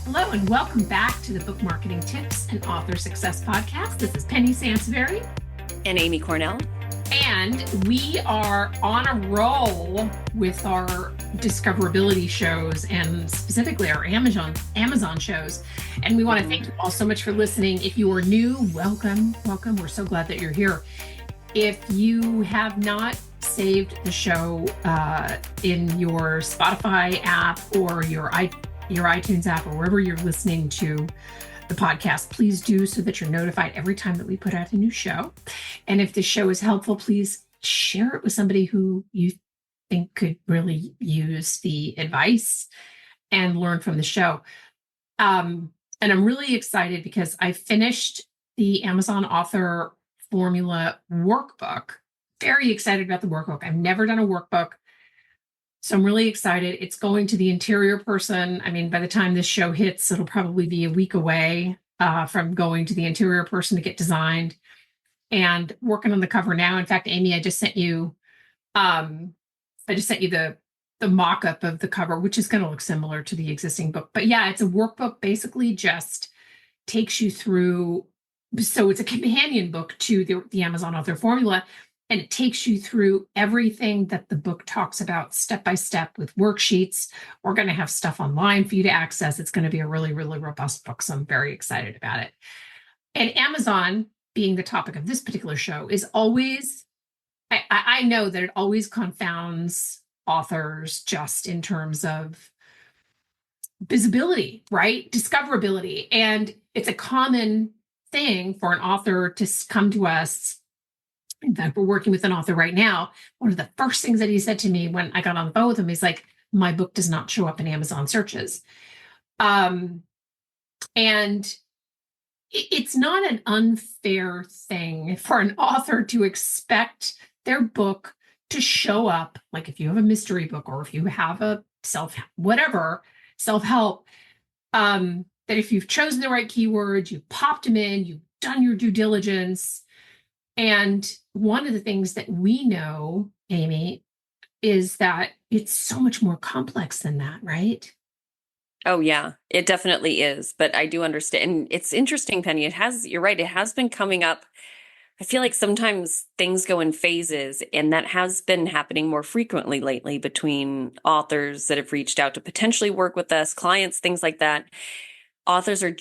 Hello and welcome back to the Book Marketing Tips and Author Success Podcast. This is Penny Sansevieri. And Amy Cornell. And we are on a roll with our discoverability shows and specifically our Amazon shows. And we want to thank you all so much for listening. If you are new, welcome. We're so glad that you're here. If you have not saved the show in your Spotify app or your iTunes app or wherever you're listening to the podcast, please do so that you're notified every time that we put out a new show. And if the show is helpful, please share it with somebody who you think could really use the advice and learn from the show. And I'm really excited because I finished the Amazon Author Formula workbook. Very excited about the workbook. I've never done a workbook, so I'm really excited. It's going to the interior person. I mean, by the time this show hits, it'll probably be a week away from going to the interior person to get designed and working on the cover now. In fact, Amy, I just sent you the mock-up of the cover, which is going to look similar to the existing book. But yeah, it's a workbook, basically just takes you through. So it's a companion book to the Amazon Author Formula, and it takes you through everything that the book talks about step by step with worksheets. We're going to have stuff online for you to access. It's going to be a really, really robust book, so I'm very excited about it. And Amazon, being the topic of this particular show, is always, I know that it always confounds authors just in terms of visibility, right? Discoverability. And it's a common thing for an author to come to us. In fact, we're working with an author right now. One of the first things that he said to me when I got on the phone with him, he's like, my book does not show up in Amazon searches. And it's not an unfair thing for an author to expect their book to show up. Like if you have a mystery book or if you have a self-help, that if you've chosen the right keywords, you've popped them in, you've done your due diligence. And one of the things that we know, Amy, is that it's so much more complex than that, right? Oh, yeah, it definitely is. But I do understand. And it's interesting, Penny. You're right, it has been coming up. I feel like sometimes things go in phases, and that has been happening more frequently lately between authors that have reached out to potentially work with us, clients, things like that. Authors are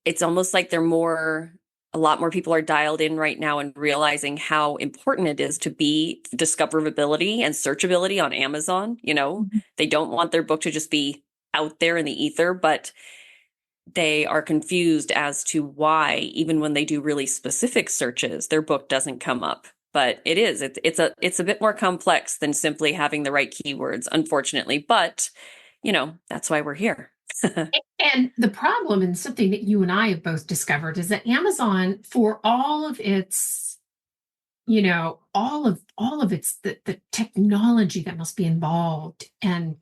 it's almost like a lot more people are dialed in right now and realizing how important it is to be discoverability and searchability on Amazon. They don't want their book to just be out there in the ether, but they are confused as to why, even when they do really specific searches, their book doesn't come up. But it's a bit more complex than simply having the right keywords, unfortunately. But, that's why we're here. And the problem, and something that you and I have both discovered, is that Amazon, for all of its, all of its the technology that must be involved and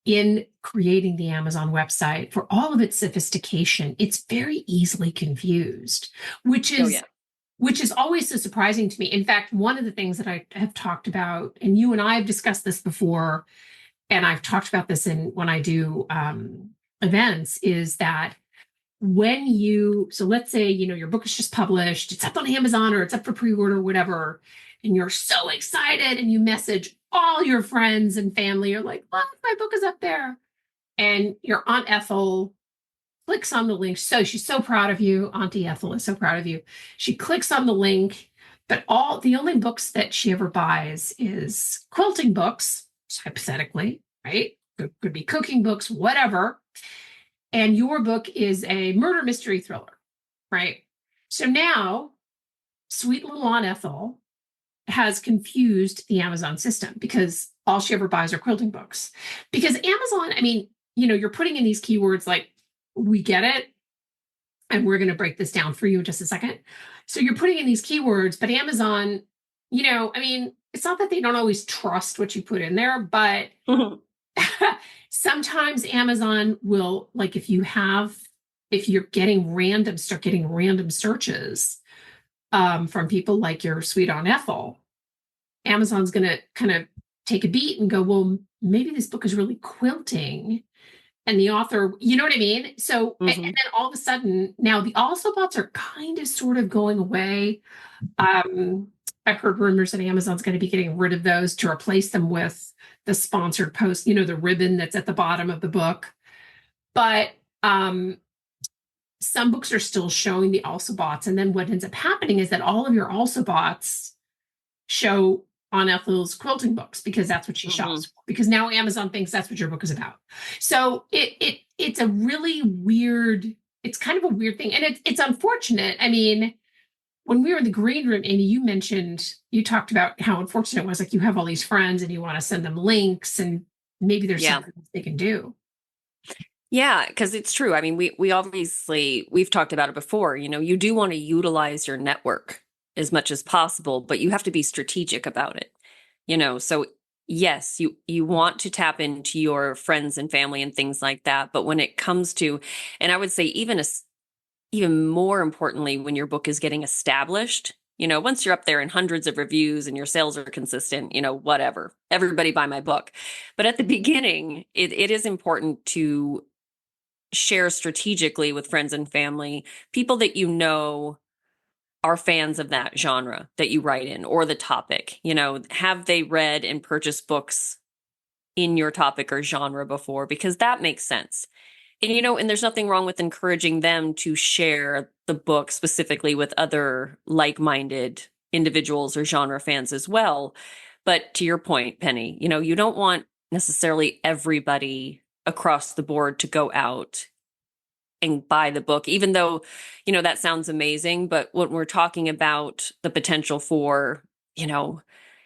in creating the Amazon website, for all of its sophistication, it's very easily confused, which is always so surprising to me. In fact, one of the things that I have talked about, and you and I have discussed this before, and I've talked about this when I do events, is that so let's say, your book is just published, it's up on Amazon or it's up for pre-order, whatever, and you're so excited and you message all your friends and family, you're like, look, my book is up there. And your Aunt Ethel clicks on the link. So she's so proud of you. Auntie Ethel is so proud of you. She clicks on the link, but the only books that she ever buys is quilting books, hypothetically, right? Could be cooking books, whatever. And your book is a murder mystery thriller, right? So now, sweet little Aunt Ethel has confused the Amazon system because all she ever buys are quilting books. Because Amazon, I mean, you're putting in these keywords like, we get it, and we're going to break this down for you in just a second. So you're putting in these keywords, but Amazon, I mean, it's not that they don't always trust what you put in there, but sometimes Amazon will, like, if you're start getting random searches from people like your sweet Aunt Ethel, Amazon's going to kind of take a beat and go, well, maybe this book is really quilting and the author, you know what I mean? So, and Hmm. then all of a sudden, now the also bots are kind of sort of going away. Um, I've heard rumors that Amazon's going to be getting rid of those to replace them with the sponsored post, the ribbon that's at the bottom of the book. But some books are still showing the also bots. And then what ends up happening is that all of your also bots show on Ethel's quilting books because that's what she Hmm. shops for. Because now Amazon thinks that's what your book is about. So it's a really weird, it's kind of a weird thing. And it's unfortunate. I mean, when we were in the green room, Amy, you talked about how unfortunate it was. Like you have all these friends and you want to send them links and maybe there's Yeah. something they can do. Yeah, because it's true. I mean, we obviously we've talked about it before. You do want to utilize your network as much as possible, but you have to be strategic about it. So yes, you want to tap into your friends and family and things like that, but when it comes to, and I would say even more importantly, when your book is getting established, once you're up there in hundreds of reviews and your sales are consistent, whatever, everybody buy my book. But at the beginning, it is important to share strategically with friends and family, people that are fans of that genre that you write in or the topic. Have they read and purchased books in your topic or genre before? Because that makes sense. And there's nothing wrong with encouraging them to share the book specifically with other like-minded individuals or genre fans as well. But to your point, Penny, you don't want necessarily everybody across the board to go out and buy the book, even though, that sounds amazing. But when we're talking about the potential for,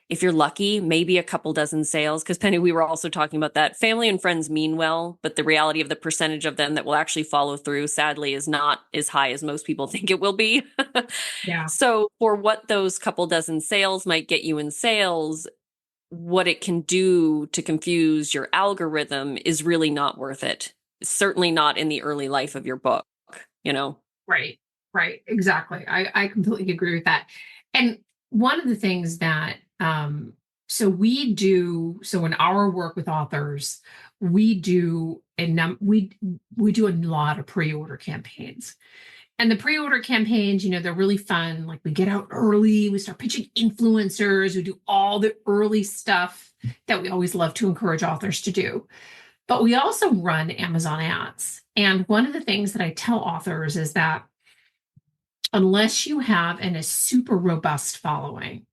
if you're lucky, maybe a couple dozen sales, because Penny, we were also talking about that. Family and friends mean well, but the reality of the percentage of them that will actually follow through, sadly, is not as high as most people think it will be. Yeah. So, for what those couple dozen sales might get you in sales, what it can do to confuse your algorithm is really not worth it. Certainly not in the early life of your book, you know? Right. Right. Exactly. I completely agree with that. And one of the things that so in our work with authors, we do a lot of pre-order campaigns. And the pre-order campaigns, they're really fun. Like we get out early, we start pitching influencers, we do all the early stuff that we always love to encourage authors to do. But we also run Amazon ads. And one of the things that I tell authors is that unless you have a super robust following,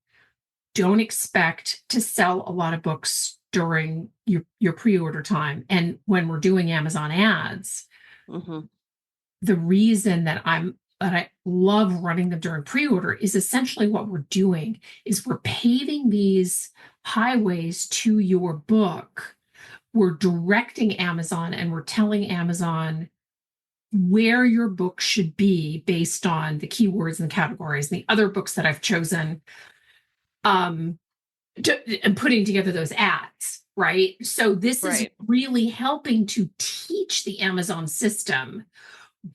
don't expect to sell a lot of books during your pre-order time. And when we're doing Amazon ads, Hmm. the reason that I love running them during pre-order is essentially what we're doing is we're paving these highways to your book. We're directing Amazon and we're telling Amazon where your book should be based on the keywords and the categories and the other books that I've chosen, um, and putting together those ads, right? So this is Right. really helping to teach the Amazon system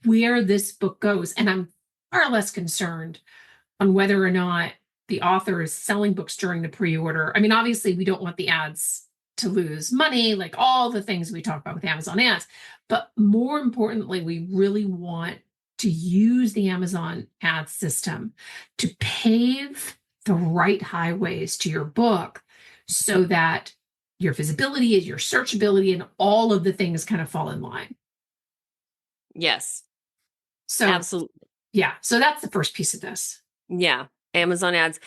where this book goes. And I'm far less concerned on whether or not the author is selling books during the pre-order. I mean, obviously, we don't want the ads to lose money, like all the things we talk about with Amazon ads. But more importantly, we really want to use the Amazon ad system to pave the right highways to your book so that your visibility, your searchability, and all of the things kind of fall in line. Yes, So, absolutely. yeah, so that's the first piece of this. Yeah. Amazon ads.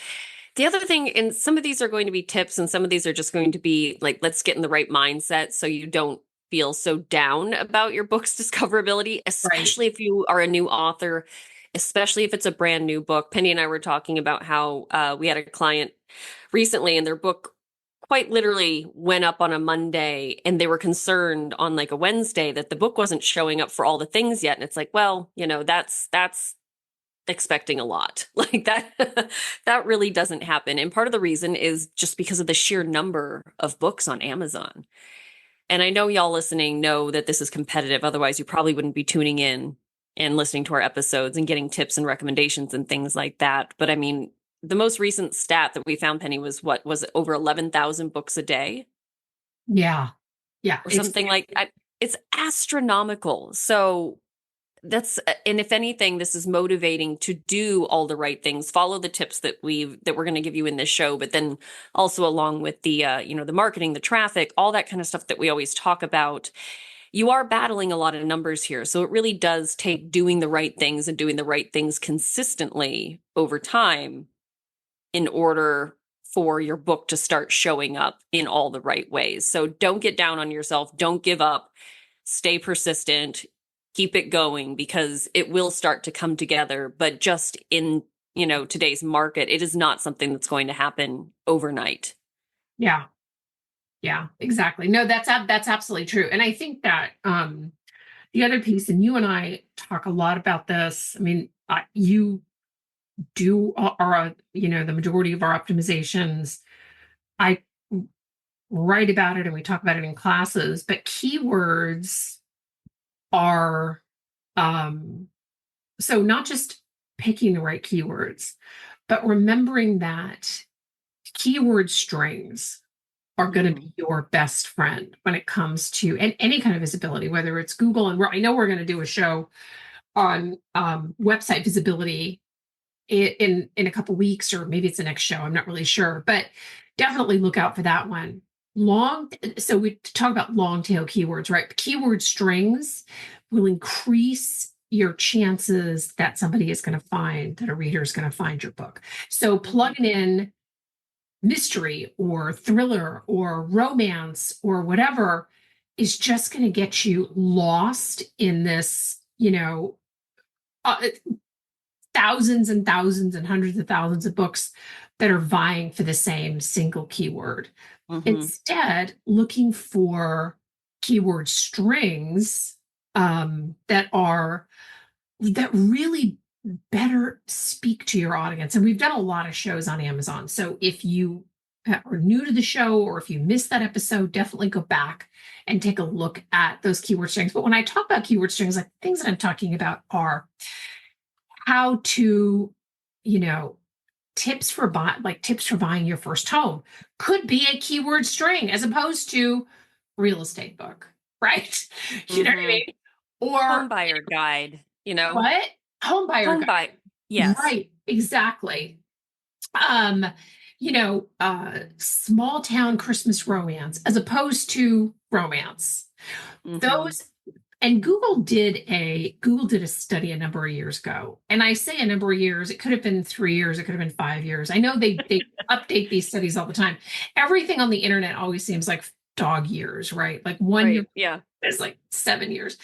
The other thing, and some of these are going to be tips, and some of these are just going to be like, let's get in the right mindset so you don't feel so down about your book's discoverability, Right. especially if you are a new author, especially if it's a brand new book. Penny and I were talking about how we had a client recently and their book quite literally went up on a Monday and they were concerned on like a Wednesday that the book wasn't showing up for all the things yet. And it's like, well, that's expecting a lot. Like that that really doesn't happen. And part of the reason is just because of the sheer number of books on Amazon. And I know y'all listening know that this is competitive, otherwise you probably wouldn't be tuning in and listening to our episodes and getting tips and recommendations and things like that. But I mean, the most recent stat that we found, Penny, was what was it, over 11,000 books a day Yeah. Yeah. or something like that. it's astronomical. So and if anything, this is motivating to do all the right things, follow the tips that we're going to give you in this show, but then also along with the the marketing, the traffic, all that kind of stuff that we always talk about. You are battling a lot of numbers here, so it really does take doing the right things and doing the right things consistently over time in order for your book to start showing up in all the right ways. So don't get down on yourself, don't give up, stay persistent, keep it going, because it will start to come together. But just in, today's market, it is not something that's going to happen overnight. Yeah. Yeah, exactly. No, that's absolutely true. And I think that the other piece, and you and I talk a lot about this. I mean, you do our, the majority of our optimizations. I write about it and we talk about it in classes, but keywords are so not just picking the right keywords, but remembering that keyword strings are going to be your best friend when it comes to any kind of visibility, whether it's Google. And I know we're going to do a show on website visibility in a couple weeks, or maybe it's the next show. I'm not really sure, but definitely look out for that one. So we talk about long tail keywords, right? Keyword strings will increase your chances that somebody is going to find, that a reader is going to find your book. So plugging in mystery or thriller or romance or whatever is just going to get you lost in this, thousands and thousands and hundreds of thousands of books that are vying for the same single keyword. Instead, looking for keyword strings that really better speak to your audience. And we've done a lot of shows on Amazon. So if you are new to the show, or if you missed that episode, definitely go back and take a look at those keyword strings. But when I talk about keyword strings, like things that I'm talking about are how to, tips for buying your first home could be a keyword string as opposed to real estate book, right? You know what I mean? Or home buyer guide, what? Home buyer guide. Buy. Yes. Right, exactly. Small town Christmas romance as opposed to romance. Those, and Google did a study a number of years ago. And I say a number of years, it could have been 3 years, it could have been 5 years. I know they update these studies all the time. Everything on the internet always seems like dog years, right? Like 1 year is like 7 years.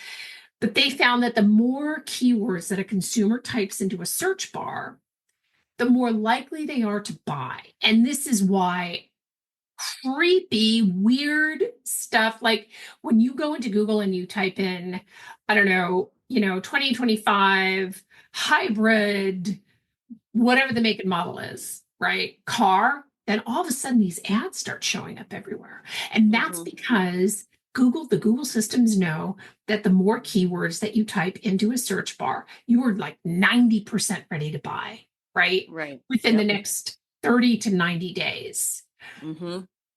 But they found that the more keywords that a consumer types into a search bar, the more likely they are to buy. And this is why creepy, weird stuff, like when you go into Google and you type in, I don't know, 2025 hybrid, whatever the make and model is, right? Car, then all of a sudden these ads start showing up everywhere. And that's because the Google systems know that the more keywords that you type into a search bar, you are like 90% ready to buy, right? Right. Within the next 30 to 90 days.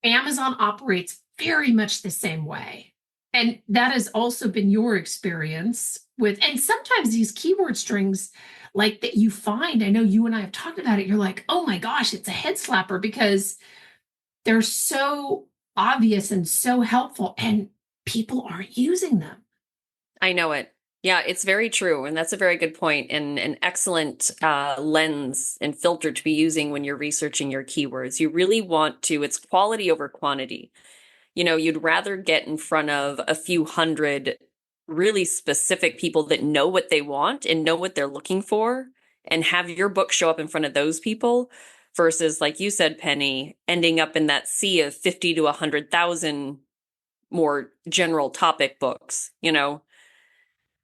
Amazon operates very much the same way. And that has also been your experience with, and sometimes these keyword strings like that you find, I know you and I have talked about it, you're like, oh my gosh, it's a head slapper because they're so obvious and so helpful and people aren't using them. I know it. Yeah, it's very true. And that's a very good point, and an excellent lens and filter to be using when you're researching your keywords. You really want to, it's quality over quantity. You'd rather get in front of a few hundred really specific people that know what they want and know what they're looking for, and have your book show up in front of those people versus, like you said, Penny, ending up in that sea of 50 to 100,000 more general topic books,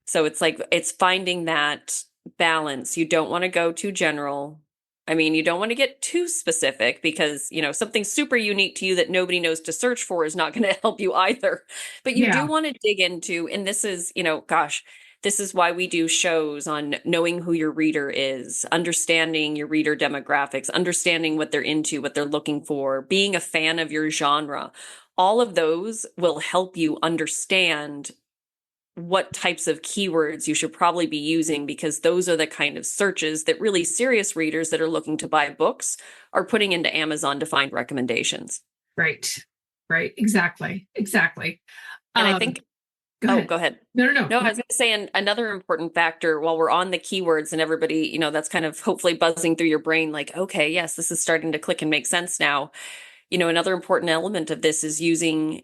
So it's finding that balance. You don't want to go too general. I mean, you don't want to get too specific because, something super unique to you that nobody knows to search for is not going to help you either. But you do want to dig into, and this is, this is why we do shows on knowing who your reader is, understanding your reader demographics, understanding what they're into, what they're looking for, being a fan of your genre. All of those will help you understand what types of keywords you should probably be using, because those are the kind of searches that really serious readers that are looking to buy books are putting into Amazon to find recommendations. Right. Right. Exactly. Exactly. And I Um, think, Go oh, ahead. go ahead. No, no, no. No, I was going to say another important factor while we're on the keywords and everybody, that's kind of hopefully buzzing through your brain, like, okay, yes, this is starting to click and make sense now. Another important element of this is using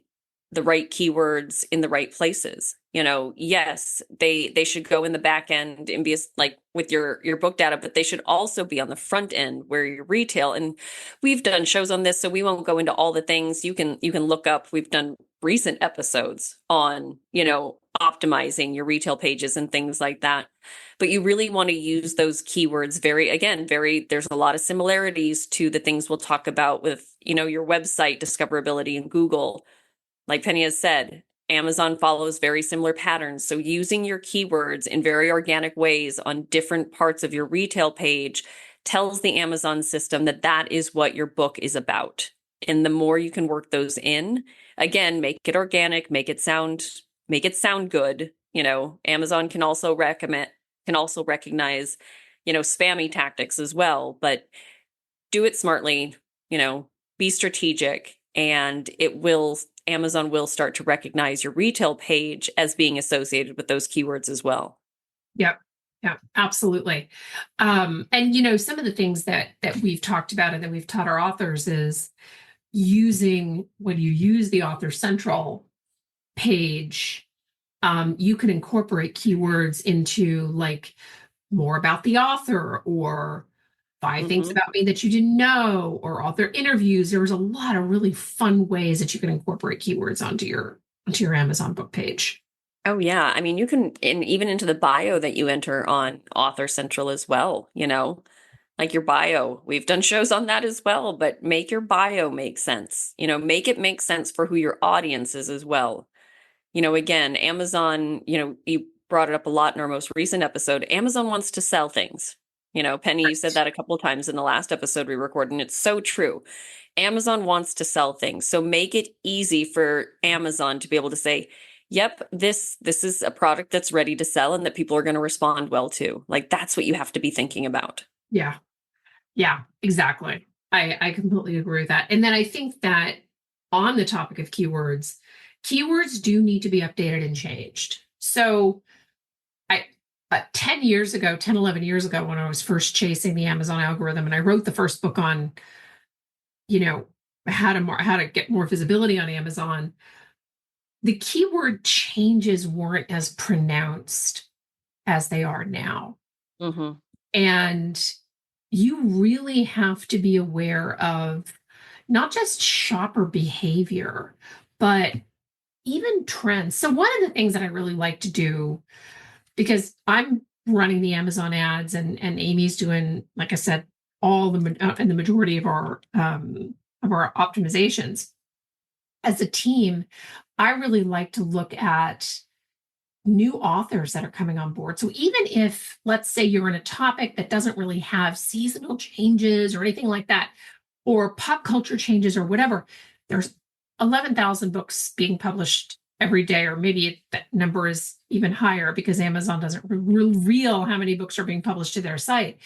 the right keywords in the right places. Yes, they should go in the back end and be like with your book data, but they should also be on the front end where your retail. And we've done shows on this, so we won't go into all the things. You can look up. We've done recent episodes on, optimizing your retail pages and things like that. But you really want to use those keywords there's a lot of similarities to the things we'll talk about with, your website discoverability in Google. Like Penny has said, Amazon follows very similar patterns. So using your keywords in very organic ways on different parts of your retail page tells the Amazon system that that is what your book is about. And the more you can work those in, again, make it organic, make it sound good. Amazon can also recognize, spammy tactics as well, but do it smartly, be strategic, and Amazon will start to recognize your retail page as being associated with those keywords as well. Yep. Yeah, absolutely. And some of the things that we've talked about and that we've taught our authors is when you use the Author Central page, you can incorporate keywords into like more about the author or 5 things about me that you didn't know, or author interviews. There's a lot of really fun ways that you can incorporate keywords onto your Amazon book page. Oh yeah. I mean, you can, and even into the bio that you enter on Author Central as well, like your bio. We've done shows on that as well, but make your bio make sense. Make it make sense for who your audience is as well. Again, Amazon, you brought it up a lot in our most recent episode. Amazon wants to sell things. Penny, you said that a couple of times in the last episode we recorded, and it's so true. Amazon wants to sell things. So make it easy for Amazon to be able to say, yep, this is a product that's ready to sell and that people are going to respond well to. Like, that's what you have to be thinking about. Yeah. Yeah, exactly. I completely agree with that. And then I think that on the topic of keywords do need to be updated and changed. So 10 years ago, 10, 11 years ago, when I was first chasing the Amazon algorithm and I wrote the first book on, how to get more visibility on Amazon, the keyword changes weren't as pronounced as they are now. Mm-hmm. And you really have to be aware of not just shopper behavior, but even trends. So one of the things that I really like to do, because I'm running the Amazon ads and Amy's doing, like I said, and the majority of our optimizations as a team, I really like to look at new authors that are coming on board. So even if, let's say, you're in a topic that doesn't really have seasonal changes or anything like that, or pop culture changes or whatever, there's 11,000 books being published every day, or maybe that number is even higher because Amazon doesn't reveal how many books are being published to their site.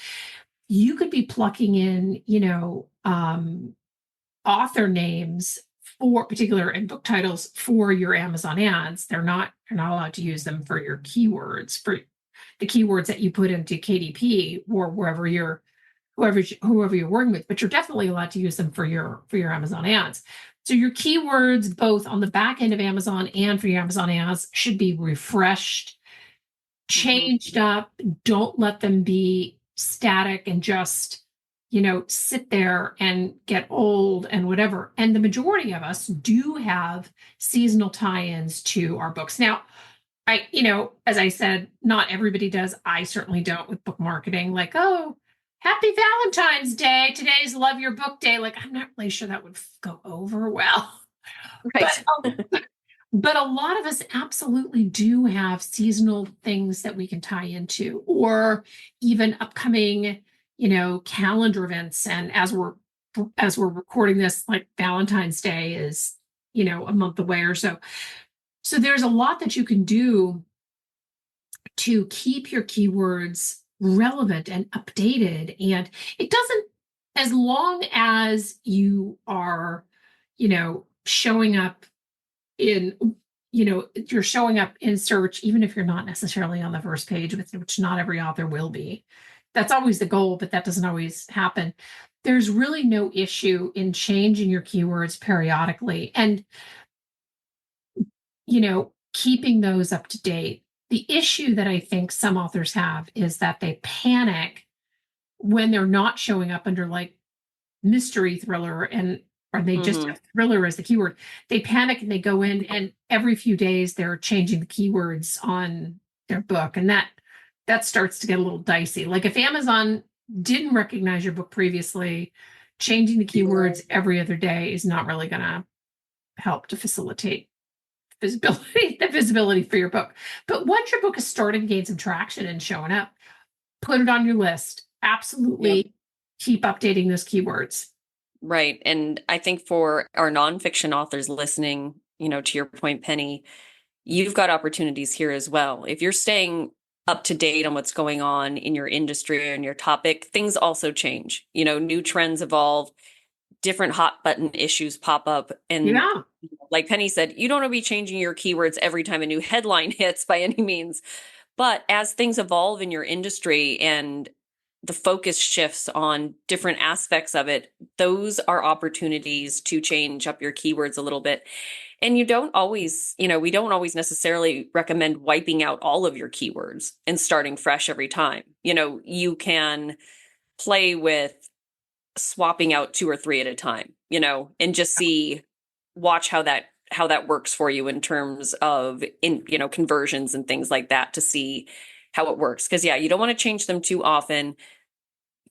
You could be plucking in, author names for particular and book titles for your Amazon ads. You're not allowed to use them for your keywords, for the keywords that you put into KDP or whoever you're working with, but you're definitely allowed to use them for your Amazon ads. So your keywords, both on the back end of Amazon and for your Amazon ads, should be refreshed, changed up. Don't let them be static and just sit there and get old and whatever. And the majority of us do have seasonal tie-ins to our books. Now, as I said, not everybody does. I certainly don't with book marketing. Like, oh, happy Valentine's Day. Today's Love Your Book Day. Like, I'm not really sure that would go over well. Right. But a lot of us absolutely do have seasonal things that we can tie into, or even upcoming calendar events. And as we're recording this, like Valentine's Day is a month away or so there's a lot that you can do to keep your keywords relevant and updated. And it doesn't, as long as you are, showing up in, you're showing up in search, even if you're not necessarily on the first page, which not every author will be. That's always the goal, but that doesn't always happen. There's really no issue in changing your keywords periodically and, keeping those up to date. The issue that I think some authors have is that they panic when they're not showing up under like mystery thriller or they just Mm-hmm. have thriller as the keyword. They panic and they go in and every few days they're changing the keywords on their book. And that starts to get a little dicey. Like if Amazon didn't recognize your book previously, changing the keywords every other day is not really going to help to facilitate the visibility for your book. But once your book is starting to gain some traction and showing up, put it on your list. Absolutely. Yep. Keep updating those keywords. Right. And I think for our nonfiction authors listening, to your point, Penny, you've got opportunities here as well. If you're staying up to date on what's going on in your industry and your topic, things also change. New trends evolve, different hot button issues pop up. And Yeah. like Penny said, you don't want to be changing your keywords every time a new headline hits by any means. But as things evolve in your industry and the focus shifts on different aspects of it, those are opportunities to change up your keywords a little bit. And we don't always necessarily recommend wiping out all of your keywords and starting fresh every time. You can play with swapping out 2 or 3 at a time, and just watch how that works for you in terms of conversions and things like that to see how it works. Because yeah, you don't want to change them too often.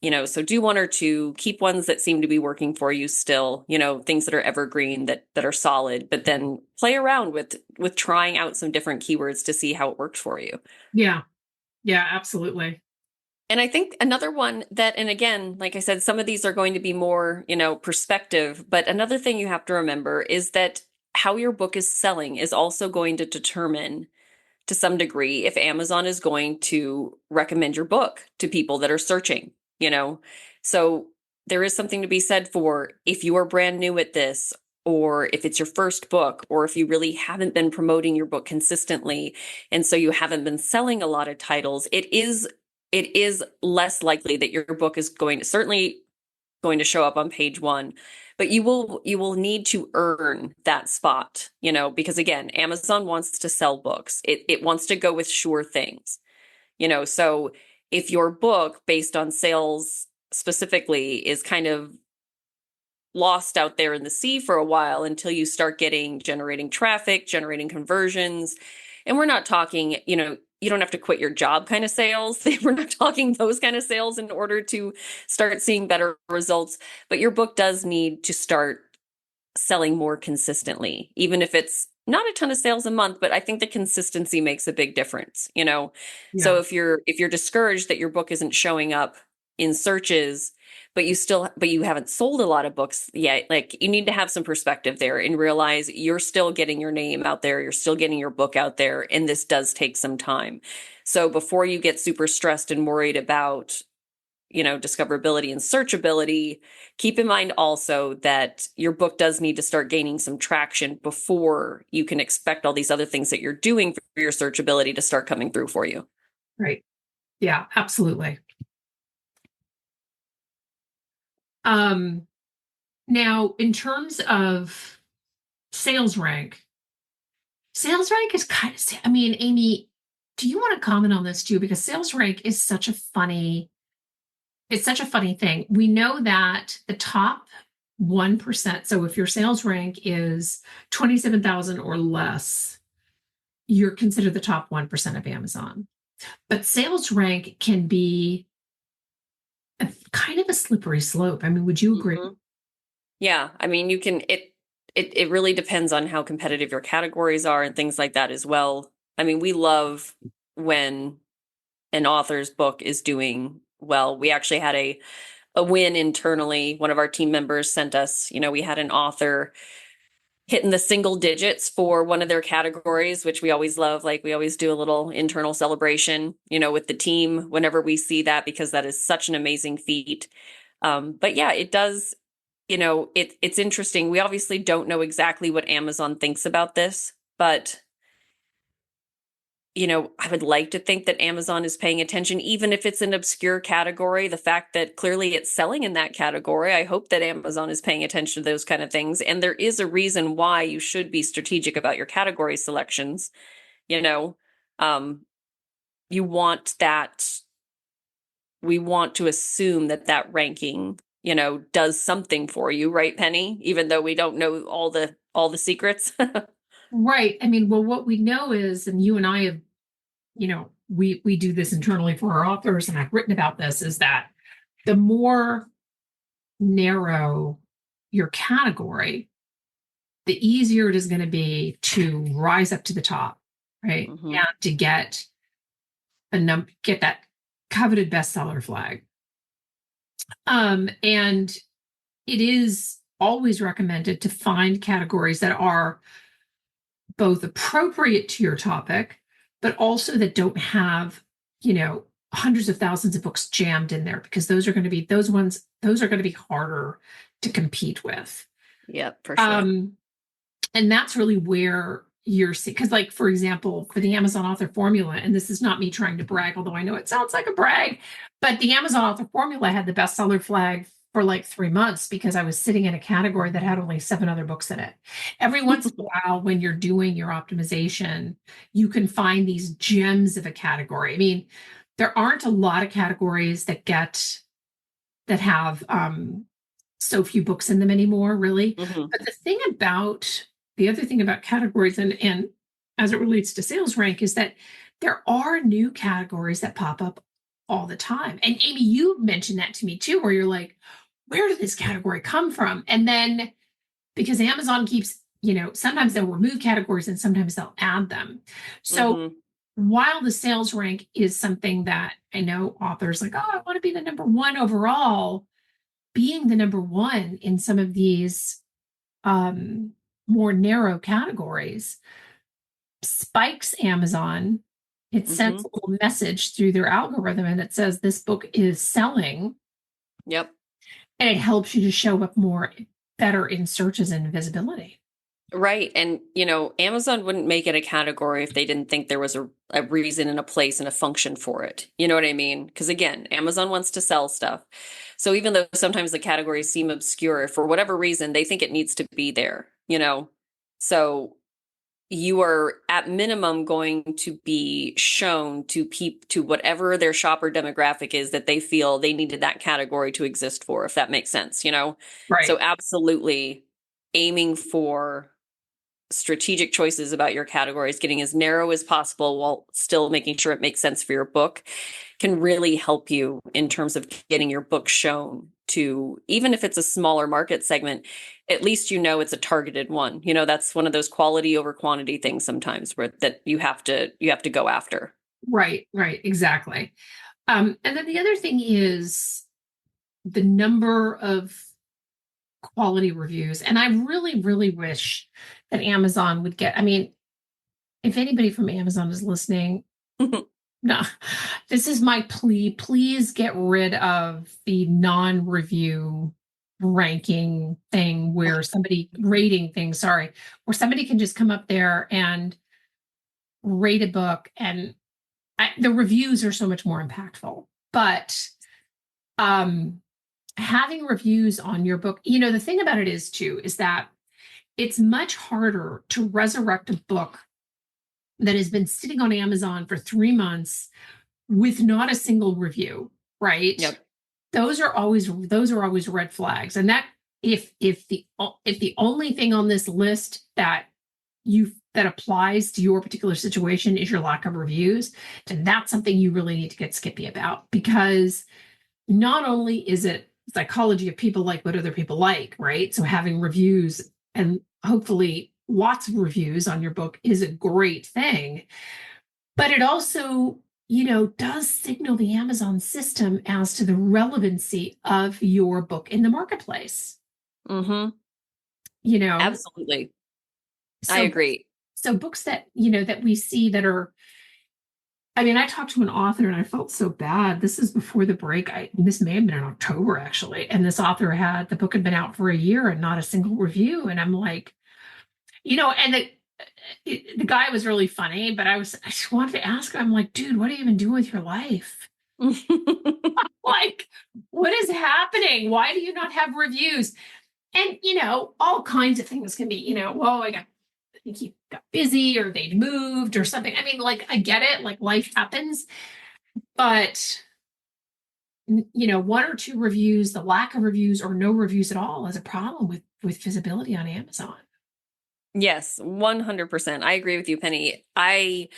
So do 1 or 2, keep ones that seem to be working for you still, things that are evergreen that are solid, but then play around with trying out some different keywords to see how it works for you. Yeah. Yeah, absolutely. And I think another one that, and again, like I said, some of these are going to be more, perspective, but another thing you have to remember is that how your book is selling is also going to determine to some degree if Amazon is going to recommend your book to people that are searching, So there is something to be said for if you are brand new at this, or if it's your first book, or if you really haven't been promoting your book consistently, and so you haven't been selling a lot of titles, it is less likely that your book is certainly going to show up on page 1, but you will need to earn that spot, because again, Amazon wants to sell books. It wants to go with sure things, so if your book based on sales specifically is kind of lost out there in the sea for a while until you start generating traffic, generating conversions, and we're not talking, you don't have to quit your job kind of sales. We're not talking those kind of sales in order to start seeing better results, but your book does need to start selling more consistently, even if it's not a ton of sales a month, but I think the consistency makes a big difference, Yeah. So if you're discouraged that your book isn't showing up in searches, but you haven't sold a lot of books yet, like you need to have some perspective there and realize you're still getting your name out there, you're still getting your book out there, and this does take some time. So before you get super stressed and worried about discoverability and searchability, keep in mind also that your book does need to start gaining some traction before you can expect all these other things that you're doing for your searchability to start coming through for you. Right. Yeah, absolutely. Um, Now in terms of sales rank, sales rank is kind of, I mean, Amy, do you want to comment on this too? Because sales rank is it's such a funny thing. We know that the top 1%, so if your sales rank is 27,000 or less, you're considered the top 1% of Amazon. But sales rank can be kind of a slippery slope. I mean, would you agree? Mhm. Yeah, I mean, it really depends on how competitive your categories are and things like that as well. I mean, we love when an author's book is doing well. We actually had a win internally. One of our team members sent us, we had an author hitting the single digits for one of their categories, which we always love. Like we always do a little internal celebration, with the team whenever we see that, because that is such an amazing feat. But yeah, it does, it's interesting. We obviously don't know exactly what Amazon thinks about this, but I would like to think that Amazon is paying attention, even if it's an obscure category. The fact that clearly it's selling in that category, I hope that Amazon is paying attention to those kind of things. And there is a reason why you should be strategic about your category selections. You know, you want that, we want to assume that that ranking, does something for you, right, Penny? Even though we don't know all the secrets. Right. I mean, well, what we know is, and you and I have, we do this internally for our authors, and I've written about this, is that the more narrow your category, the easier it is going to be to rise up to the top, right? Mhm. And to get get that coveted bestseller flag. And it is always recommended to find categories that are both appropriate to your topic, but also that don't have, hundreds of thousands of books jammed in there, because those are going to be harder to compete with. Yeah, for sure. And that's really where you're seeing, because like, for example, for the Amazon author formula, and this is not me trying to brag, although I know it sounds like a brag, but the Amazon author formula had the bestseller flag for like 3 months because I was sitting in a category that had only 7 other books in it. Every once in a while, when you're doing your optimization, you can find these gems of a category. I mean, there aren't a lot of categories that have so few books in them anymore, really. Mhm. But the other thing about categories, and as it relates to sales rank, is that there are new categories that pop up all the time. And Amy, you mentioned that to me too, where you're like, where did this category come from? And then because Amazon keeps, sometimes they'll remove categories and sometimes they'll add them. So Mhm. while the sales rank is something that I know authors like, oh, I want to be the number one overall, being the number one in some of these more narrow categories spikes Amazon. It sends Mhm. a little message through their algorithm and it says this book is selling, Yep. and it helps you to show up better in searches and visibility. Right. And, Amazon wouldn't make it a category if they didn't think there was a reason and a place and a function for it. You know what I mean? Because again, Amazon wants to sell stuff. So even though sometimes the categories seem obscure, for whatever reason, they think it needs to be there. So you are at minimum going to be shown to whatever their shopper demographic is that they feel they needed that category to exist for, if that makes sense. Right. So absolutely aiming for strategic choices about your categories, getting as narrow as possible while still making sure it makes sense for your book, can really help you in terms of getting your book shown to, even if it's a smaller market segment, at least it's a targeted one. That's one of those quality over quantity things sometimes where that you have to go after. Right, exactly. And then the other thing is the number of quality reviews. And I really, really wish that Amazon would I mean, if anybody from Amazon is listening, no, this is my plea. Please get rid of the non-review ranking thing where where somebody can just come up there and rate a book, and the reviews are so much more impactful. But having reviews on your book, the thing about it is too, is that it's much harder to resurrect a book that has been sitting on Amazon for 3 months with not a single review, right? Yep. Those are always red flags. And that if the only thing on this list that applies to your particular situation is your lack of reviews, then that's something you really need to get skippy about, because not only is it psychology of people like what other people like, right? So having reviews, and hopefully lots of reviews on your book, is a great thing. But it also, does signal the Amazon system as to the relevancy of your book in the marketplace. Mm-hmm. You know, Absolutely. I So, agree. so books that, that we see that are, I mean, I talked to an author and I felt so bad. This is before the break. This may have been in October actually. And this author the book had been out for a year and not a single review. And I'm like, and the guy was really funny, but I just wanted to ask him, I'm like, dude, what do you even do with your life? Like, what is happening? Why do you not have reviews? And, all kinds of things can be, well, I think he got busy or they'd moved or something. I mean, like, I get it, like life happens, but one or two reviews, the lack of reviews or no reviews at all is a problem with visibility on Amazon. Yes, 100%. I agree with you, Penny. It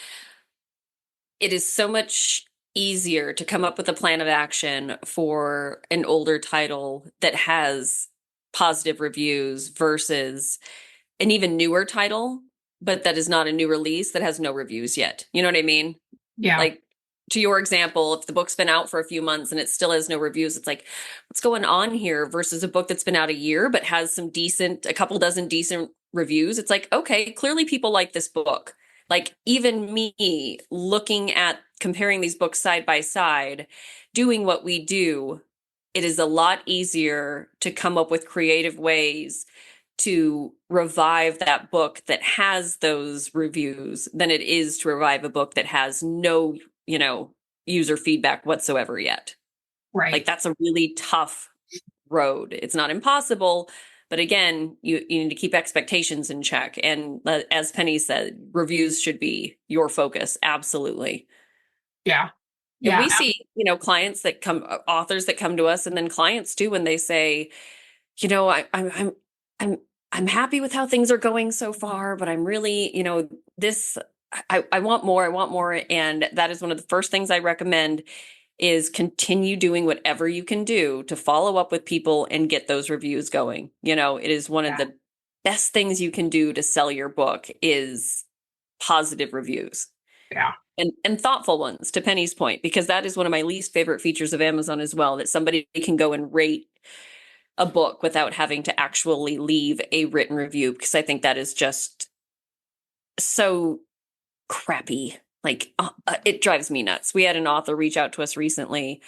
is so much easier to come up with a plan of action for an older title that has positive reviews versus an even newer title, but that is not a new release that has no reviews yet. You know what I mean? Yeah. Like, to your example, if the book's been out for a few months and it still has no reviews, it's like, what's going on here? Versus a book that's been out a year but has a couple dozen decent reviews. It's like, okay, clearly people like this book. Like, even me looking at comparing these books side by side, doing what we do, it is a lot easier to come up with creative ways to revive that book that has those reviews than it is to revive a book that has no, user feedback whatsoever yet. Like, Right. that's a really tough road. It's not impossible, but again, you need to keep expectations in check. And as Penny said, reviews should be your focus. Absolutely. Yeah. And Yeah. we see, clients that come, authors that come to us, and then clients too, when they say, I'm I'm I'm happy with how things are going so far, but I'm really, this I want more, I want more. And that is one of the first things I recommend is continue doing whatever you can do to follow up with people and get those reviews going. It is one of Yeah. the best things you can do to sell your book is positive reviews Yeah. and thoughtful ones, to Penny's point, because that is one of my least favorite features of Amazon as well, that somebody can go and rate a book without having to actually leave a written review, because I think that is just so crappy. Like, it drives me nuts. We had an author reach out to us recently,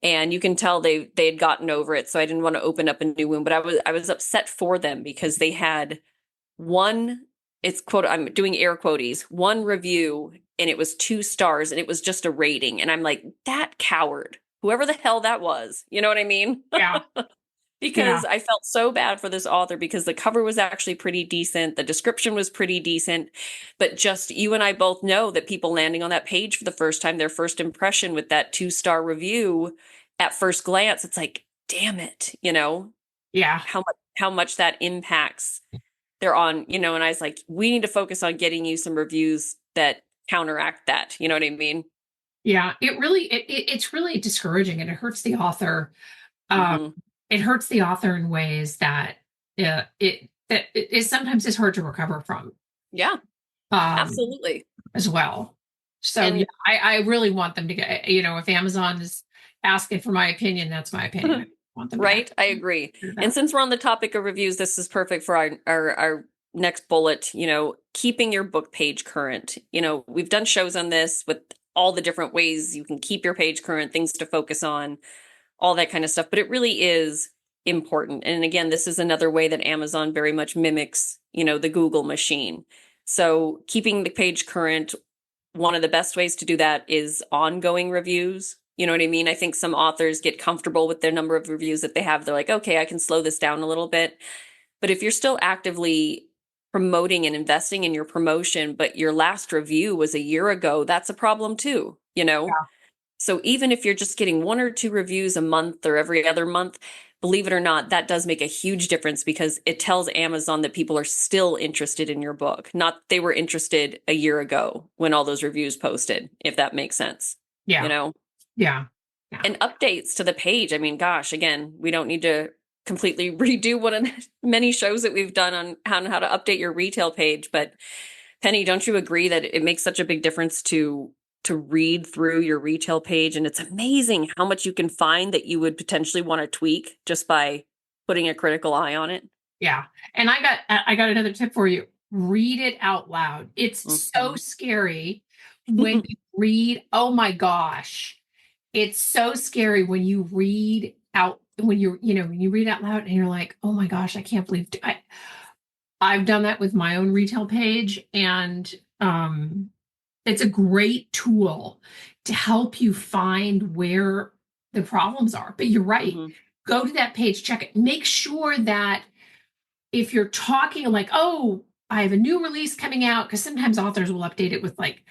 and you can tell they had gotten over it, so I didn't want to open up a new wound, but I was upset for them because they had one, it's quote, I'm doing air quotes, one review, and it was 2 stars, and it was just a rating, and I'm like, that coward, whoever the hell that was, you know what I mean? Yeah. Yeah. Because I felt so bad for this author, because the cover was actually pretty decent, the description was pretty decent, but just, you and I both know that people landing on that page for the first time, their first impression with that 2-star review, at first glance, it's like, damn it, Yeah. how much that impacts their and I was like, we need to focus on getting you some reviews that counteract that. You know what I mean? Yeah. It's really discouraging and it hurts the author. Um, Hmm. it hurts the author in ways that it sometimes is hard to recover from Yeah, um, absolutely. as well. So yeah, And I really want them to get, if Amazon is asking for my opinion, that's my opinion. I want them to right, I agree. do And that. since we're on the topic of reviews, this is perfect for our next bullet, keeping your book page current. We've done shows on this with all the different ways you can keep your page current, things to focus on, all that kind of stuff. But it really is important. And again, this is another way that Amazon very much mimics, the Google machine. So keeping the page current, one of the best ways to do that is ongoing reviews. You know what I mean? I think some authors get comfortable with their number of reviews that they have. They're like, okay, I can slow this down a little bit. But if you're still actively promoting and investing in your promotion, but your last review was a year ago, that's a problem too. Yeah. So even if you're just getting 1 or 2 reviews a month or every other month, believe it or not, that does make a huge difference, because it tells Amazon that people are still interested in your book, not they were interested a year ago when all those reviews posted, if that makes sense, you Yeah. know? Yeah. Yeah. And updates to the page. I mean, gosh, again, we don't need to completely redo one of the many shows that we've done on how to update your retail page, but Penny, don't you agree that it makes such a big difference to read through your retail page? And it's amazing how much you can find that you would potentially want to tweak just by putting a critical eye on it. Yeah. And I got another tip for you. read it out loud. It's so Mhm. scary when you read, oh my gosh. It's so scary when you read out when when you read out loud and you're like, oh my gosh, I can't believe I've done that with my own retail page, and it's a great tool to help you find where the problems are. But you're right. Mhm. Go to that page, check it. Make sure that if you're talking like, oh, I have a new release coming out, because sometimes authors will update it with like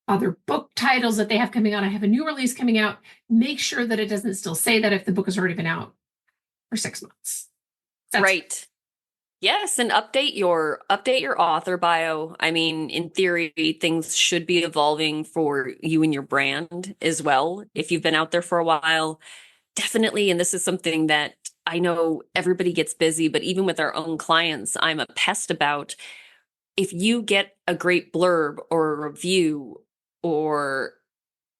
other book titles that they have coming out. I have a new release coming out. Make sure that it doesn't still say that if the book has already been out for 6 months. That's Right. Yes, and update your author bio. I mean, in theory, things should be evolving for you and your brand as well. If you've been out there for a while, definitely. And this is something that I know everybody gets busy, but even with our own clients, I'm a pest about. If you get a great blurb or a review, or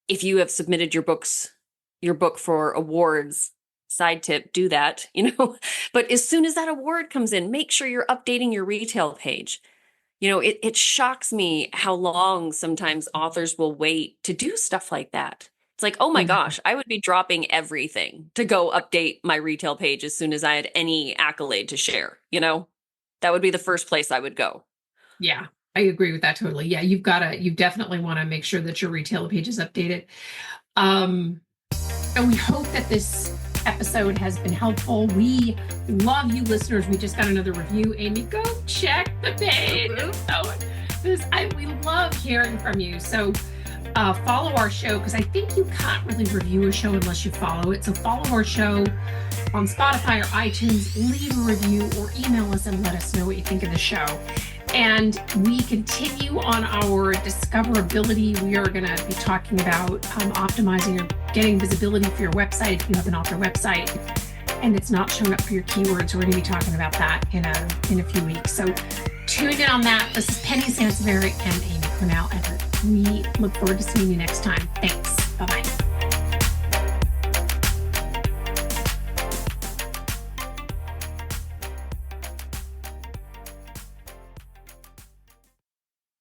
if you have submitted your book for awards, side tip, do that, but as soon as that award comes in, make sure you're updating your retail page. It shocks me how long sometimes authors will wait to do stuff like that. It's like, oh my yeah. gosh, I would be dropping everything to go update my retail page as soon as I had any accolade to share. That would be the first place I would go. Yeah, I agree with that totally. Yeah, you definitely want to make sure that your retail page is updated. Um, and we hope that this episode has been helpful. We love you listeners. We just got another review. Amy, go check the page. We love hearing from you. So follow our show, because I think you can't really review a show unless you follow it. So follow our show on Spotify or iTunes, leave a review, or email us and let us know what you think of the show. And we continue on our discoverability. We are going to be talking about optimizing or getting visibility for your website if you have an author website and it's not showing up for your keywords. We're going to be talking about that in a few weeks. So tune in on that. This is Penny Sansevieri and Amy Cornell, and we look forward to seeing you next time. Thanks.